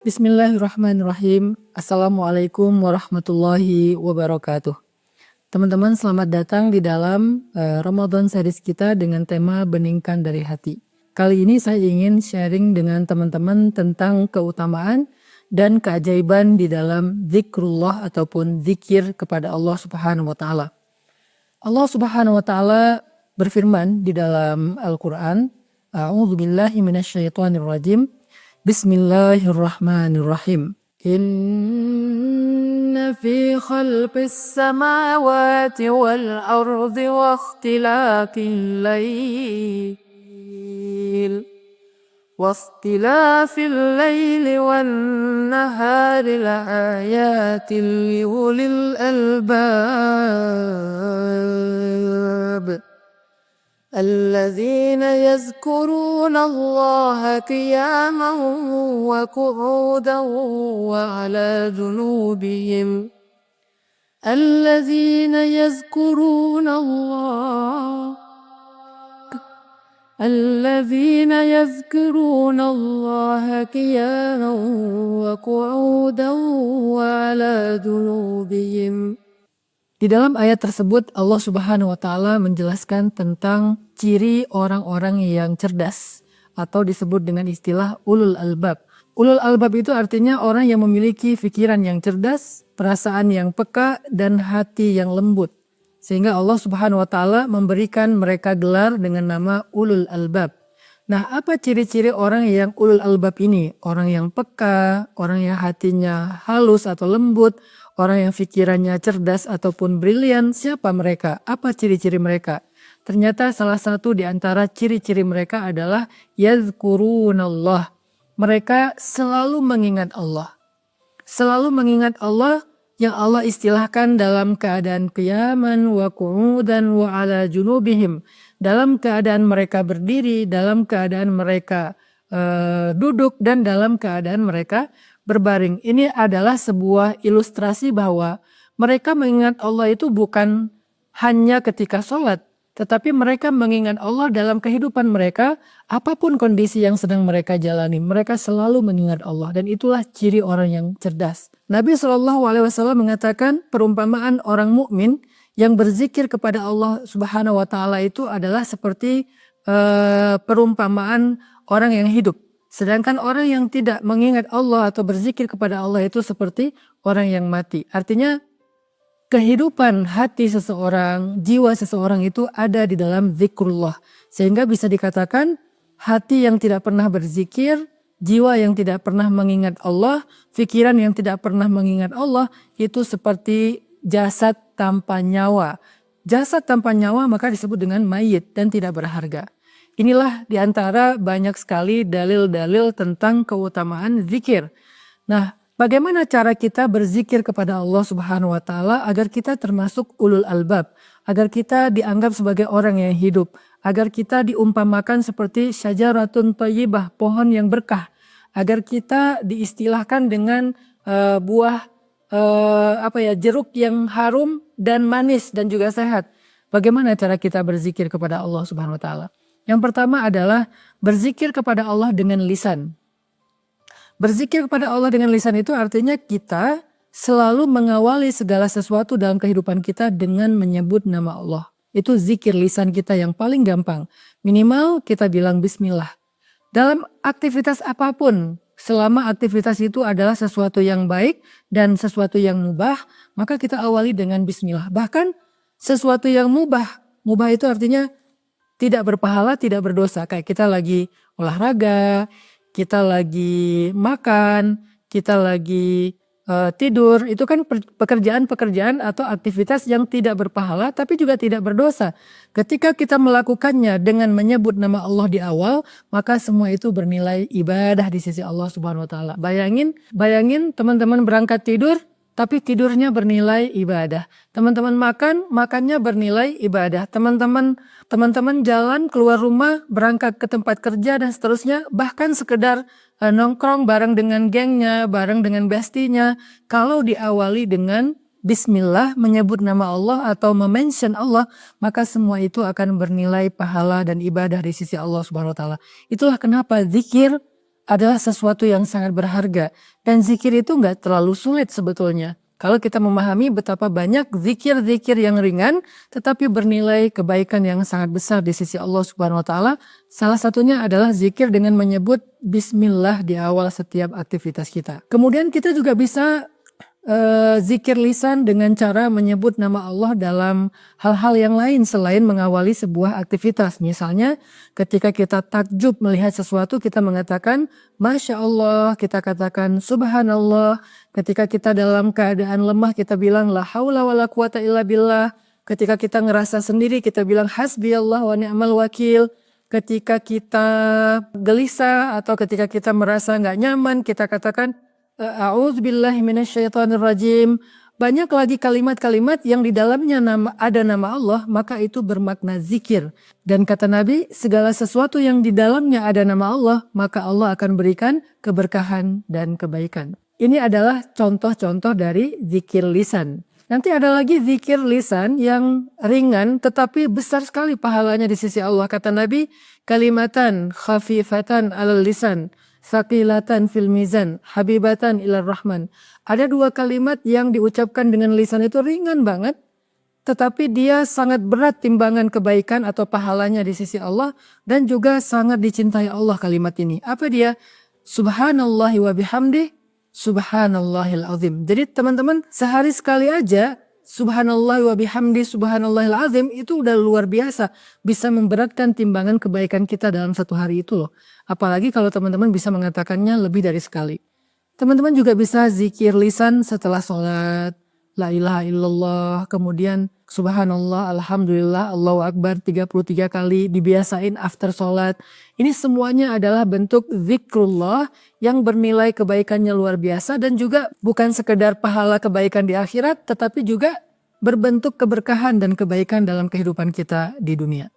Bismillahirrahmanirrahim. Assalamualaikum warahmatullahi wabarakatuh. Teman-teman, selamat datang di dalam Ramadan series kita dengan tema Beningkan dari Hati. Kali ini saya ingin sharing dengan teman-teman tentang keutamaan dan keajaiban di dalam zikrullah ataupun zikir kepada Allah Subhanahu wa taala. Allah Subhanahu wa taala berfirman di dalam Al-Qur'an, A'udzubillahi minasyaitonirrajim. Bismillahirrahmanirrahim. Inna fi khalqis samawati wal ardi wa ikhtilafil lail واختلاف الليل والنهار لآيات لأولي الألباب الذين يذكرون الله قياما وقعودا وعلى جنوبهم الذين يذكرون الله قياما وقعودا وعلى جنوبهم. Di dalam ayat tersebut Allah Subhanahu wa taala menjelaskan tentang ciri orang-orang yang cerdas atau disebut dengan istilah ulul albab. Ulul albab itu artinya orang yang memiliki pikiran yang cerdas, perasaan yang peka dan hati yang lembut. Sehingga Allah Subhanahu wa taala memberikan mereka gelar dengan nama ulul albab. Nah, apa ciri-ciri orang yang ulul albab ini? Orang yang peka, orang yang hatinya halus atau lembut, orang yang pikirannya cerdas ataupun brilian. Siapa mereka? Apa ciri-ciri mereka? Ternyata salah satu di antara ciri-ciri mereka adalah yazkurunallah. Mereka selalu mengingat Allah. Selalu mengingat Allah yang Allah istilahkan dalam keadaan qiyaman wa qu'udan wa ala junubihim. Dalam keadaan mereka berdiri, dalam keadaan mereka duduk, dan dalam keadaan mereka berbaring. Ini adalah sebuah ilustrasi bahwa mereka mengingat Allah itu bukan hanya ketika sholat, tetapi mereka mengingat Allah dalam kehidupan mereka, apapun kondisi yang sedang mereka jalani. Mereka selalu mengingat Allah, dan itulah ciri orang yang cerdas. Nabi SAW mengatakan perumpamaan orang mukmin yang berzikir kepada Allah Subhanahu wa taala itu adalah seperti perumpamaan orang yang hidup. Sedangkan orang yang tidak mengingat Allah atau berzikir kepada Allah itu seperti orang yang mati. Artinya kehidupan hati seseorang, jiwa seseorang itu ada di dalam zikrullah. Sehingga bisa dikatakan hati yang tidak pernah berzikir, jiwa yang tidak pernah mengingat Allah, pikiran yang tidak pernah mengingat Allah itu seperti jasad tanpa nyawa. Jasad tanpa nyawa maka disebut dengan mayit dan tidak berharga. Inilah diantara banyak sekali dalil-dalil tentang keutamaan zikir. Nah, bagaimana cara kita berzikir kepada Allah Subhanahu wa taala agar kita termasuk ulul albab, agar kita dianggap sebagai orang yang hidup, agar kita diumpamakan seperti syajaratun thayyibah, pohon yang berkah, agar kita diistilahkan dengan buah jeruk yang harum dan manis dan juga sehat. Bagaimana cara kita berzikir kepada Allah Subhanahu wa taala? Yang pertama adalah berzikir kepada Allah dengan lisan. Berzikir kepada Allah dengan lisan itu artinya kita selalu mengawali segala sesuatu dalam kehidupan kita dengan menyebut nama Allah. Itu zikir lisan kita yang paling gampang. Minimal kita bilang bismillah. Dalam aktivitas apapun, selama aktivitas itu adalah sesuatu yang baik dan sesuatu yang mubah, maka kita awali dengan bismillah. Bahkan sesuatu yang mubah itu artinya tidak berpahala, tidak berdosa. Kayak kita lagi olahraga, kita lagi makan, kita lagi tidur, itu kan pekerjaan-pekerjaan atau aktivitas yang tidak berpahala tapi juga tidak berdosa. Ketika kita melakukannya dengan menyebut nama Allah di awal, maka semua itu bernilai ibadah di sisi Allah Subhanahu wa taala. Bayangin teman-teman berangkat tidur tapi tidurnya bernilai ibadah. Teman-teman makannya bernilai ibadah. Teman-teman jalan keluar rumah, berangkat ke tempat kerja dan seterusnya, bahkan sekedar nongkrong bareng dengan gengnya, bareng dengan bestinya, kalau diawali dengan bismillah, menyebut nama Allah atau memention Allah, maka semua itu akan bernilai pahala dan ibadah di sisi Allah Subhanahu wa taala. Itulah kenapa zikir adalah sesuatu yang sangat berharga. Dan zikir itu nggak terlalu sulit sebetulnya. Kalau kita memahami betapa banyak zikir-zikir yang ringan tetapi bernilai kebaikan yang sangat besar di sisi Allah Subhanahu wa taala. Salah satunya adalah zikir dengan menyebut bismillah di awal setiap aktivitas kita. Kemudian kita juga bisa zikir lisan dengan cara menyebut nama Allah dalam hal-hal yang lain selain mengawali sebuah aktivitas. Misalnya ketika kita takjub melihat sesuatu kita mengatakan Masya Allah, kita katakan Subhanallah. Ketika kita dalam keadaan lemah kita bilang la haula wala quwata illa billah. Ketika kita ngerasa sendiri kita bilang hasbiyallah wa ni'mal wakil. Ketika kita gelisah atau ketika kita merasa nggak nyaman kita katakan A'udzubillahi minasyaitonirrajim. Banyak lagi kalimat-kalimat yang di dalamnya ada nama Allah, maka itu bermakna zikir. Dan kata Nabi, segala sesuatu yang di dalamnya ada nama Allah, maka Allah akan berikan keberkahan dan kebaikan. Ini adalah contoh-contoh dari zikir lisan. Nanti ada lagi zikir lisan yang ringan tetapi besar sekali pahalanya di sisi Allah. Kata Nabi, kalimatan khafifatan alal lisan. Sakilatan fil mizan, habibatan ilar rahman. Ada dua kalimat yang diucapkan dengan lisan itu ringan banget. Tetapi dia sangat berat timbangan kebaikan atau pahalanya di sisi Allah. Dan juga sangat dicintai Allah kalimat ini. Apa dia? Subhanallahi wa bihamdih, subhanallahil azim. Jadi teman-teman sehari sekali aja subhanallah wa bihamdi subhanallahil azim itu udah luar biasa. Bisa memberatkan timbangan kebaikan kita dalam satu hari itu loh. Apalagi kalau teman-teman bisa mengatakannya lebih dari sekali. Teman-teman juga bisa zikir lisan setelah sholat. La ilaha illallah. Kemudian subhanallah, alhamdulillah, Allahu akbar 33 kali. Dibiasain after sholat. Ini semuanya adalah bentuk zikrullah yang bernilai kebaikannya luar biasa. Dan juga bukan sekedar pahala kebaikan di akhirat. Tetapi juga berbentuk keberkahan dan kebaikan dalam kehidupan kita di dunia.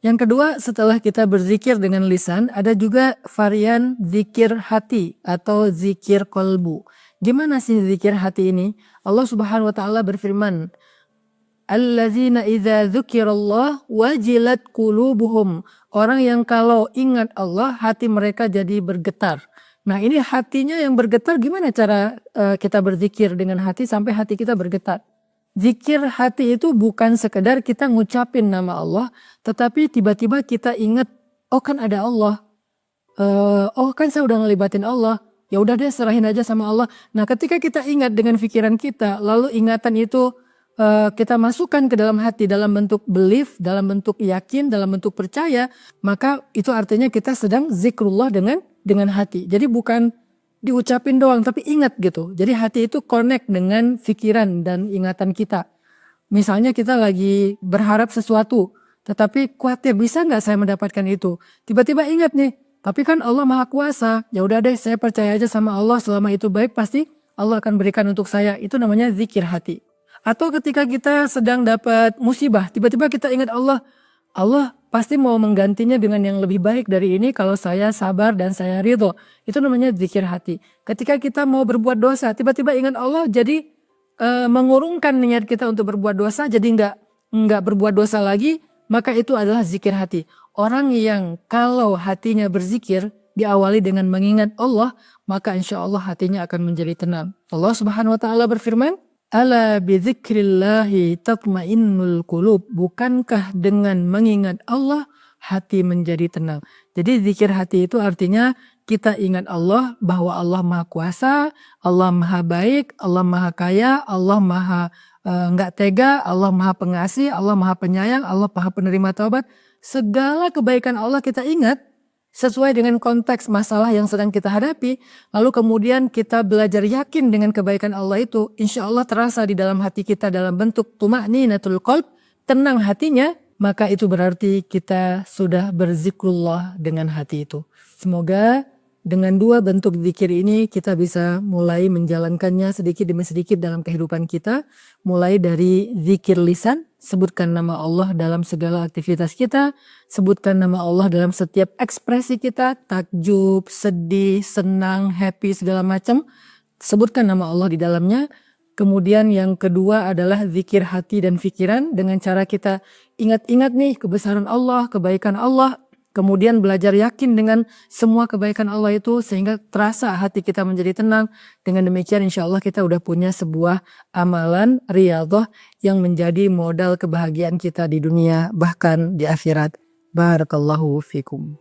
Yang kedua, setelah kita berzikir dengan lisan, ada juga varian zikir hati atau zikir kolbu. Gimana sih zikir hati ini? Allah Subhanahu wa taala berfirman, Allazina idza dzukirallah wajilat qulubuhum. Orang yang kalau ingat Allah, hati mereka jadi bergetar. Nah, ini hatinya yang bergetar, gimana cara kita berzikir dengan hati sampai hati kita bergetar? Zikir hati itu bukan sekedar kita ngucapin nama Allah, tetapi tiba-tiba kita ingat, oh kan ada Allah, oh kan saya udah ngelibatin Allah, ya udah deh serahin aja sama Allah. Nah ketika kita ingat dengan pikiran kita, lalu ingatan itu kita masukkan ke dalam hati dalam bentuk belief, dalam bentuk yakin, dalam bentuk percaya, maka itu artinya kita sedang zikrullah dengan hati. Jadi bukan diucapin doang tapi ingat gitu. Jadi hati itu connect dengan pikiran dan ingatan kita. Misalnya kita lagi berharap sesuatu tetapi khawatir bisa nggak saya mendapatkan itu. Tiba-tiba ingat nih, tapi kan Allah Maha Kuasa. Ya udah deh saya percaya aja sama Allah, selama itu baik pasti Allah akan berikan untuk saya. Itu namanya zikir hati. Atau ketika kita sedang dapat musibah, tiba-tiba kita ingat Allah. Allah pasti mau menggantinya dengan yang lebih baik dari ini kalau saya sabar dan saya ridho. Itu namanya zikir hati. Ketika kita mau berbuat dosa, tiba-tiba ingat Allah, jadi mengurungkan niat kita untuk berbuat dosa, jadi nggak berbuat dosa lagi, maka itu adalah zikir hati. Orang yang kalau hatinya berzikir diawali dengan mengingat Allah, maka insya Allah hatinya akan menjadi tenang. Allah Subhanahu Wa Taala berfirman, Ala bidzikrillahi tatmainnul qulub. Bukankah dengan mengingat Allah hati menjadi tenang. Jadi zikir hati itu artinya kita ingat Allah bahwa Allah Maha Kuasa, Allah Maha Baik, Allah Maha Kaya, Allah Maha enggak tega, Allah Maha Pengasih, Allah Maha Penyayang, Allah Maha Penerima Taubat. Segala kebaikan Allah kita ingat sesuai dengan konteks masalah yang sedang kita hadapi, lalu kemudian kita belajar yakin dengan kebaikan Allah itu, insya Allah terasa di dalam hati kita dalam bentuk tuma'ninatul qalb, tenang hatinya, maka itu berarti kita sudah berzikrullah dengan hati itu. Semoga dengan dua bentuk zikir ini kita bisa mulai menjalankannya sedikit demi sedikit dalam kehidupan kita, mulai dari zikir lisan, sebutkan nama Allah dalam segala aktivitas kita, sebutkan nama Allah dalam setiap ekspresi kita, takjub, sedih, senang, happy, segala macam, sebutkan nama Allah di dalamnya. Kemudian yang kedua adalah zikir hati dan pikiran dengan cara kita ingat-ingat nih kebesaran Allah, kebaikan Allah, kemudian belajar yakin dengan semua kebaikan Allah itu sehingga terasa hati kita menjadi tenang. Dengan demikian insya Allah kita udah punya sebuah amalan riyadhah yang menjadi modal kebahagiaan kita di dunia bahkan di akhirat. Barakallahu fikum.